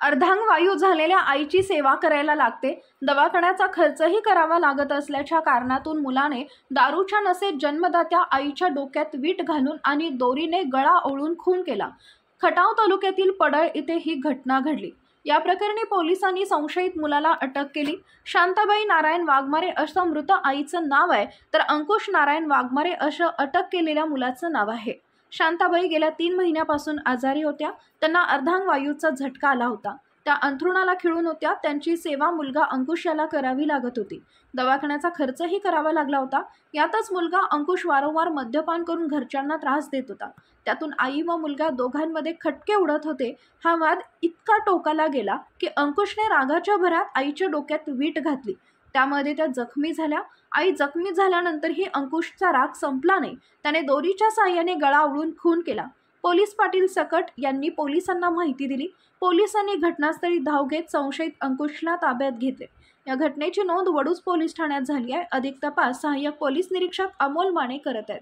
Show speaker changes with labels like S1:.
S1: अर्धांगवायू झालेल्या आईची सेवा करायला लागते, दवाखान्याचा खर्चही करावा लागत असल्याच्या कारणातून मुलाने दारूच्या नशेत जन्मदात्या आईच्या डोक्यात वीट घालून आणि दोरीने गळा ओळून खून केला। खटाव तालुक्यातील पडळ इथे ही घटना घडली। या प्रकरणी पोलिसांनी संशयित मुलाला अटक केली। शांताबाई नारायण वाघमारे असं मृत आईचं नाव आहे, तर अंकुश नारायण वाघमारे असं अटक केलेल्या मुलाचं नाव आहे। शांताबाई गेल्या 3 महिन्यापासून आजारी होत्या। त्यांना अर्धांगवायूचा झटका आला होता। त्या अंथरुणाला खिळून होत्या। त्यांची सेवा मुलगा अंकुश याला करावी लागत होती। दवाखान्याचा खर्चही करावा लागला होता। यातच मुलगा अंकुश वारंवार मद्यपान करून घरच्यांना त्रास देत होता। त्यातून आई व मुलगा दोघांमध्ये खटके उडत होते। हा वाद इतका टोकाला गेला की अंकुशने रागाच्या भरात आईच्या डोक्यात वीट घातली। त्यामध्ये त्या जखमी झाल्या। आई जखमी झाल्यानंतरही अंकुशचा राग संपला नाही। त्याने दोरीच्या साहाय्याने गळा ओळून खून केला। पोलीस पाटील सकट यांनी पोलिसांना माहिती दिली। पोलिसांनी घटनास्थळी धाव घेत संशयित अंकुशला ताब्यात घेतले। या घटनेची नोंद वडूज पोलीस ठाण्यात झाली आहे। अधिक तपास सहाय्यक पोलीस निरीक्षक अमोल माने करत आहेत।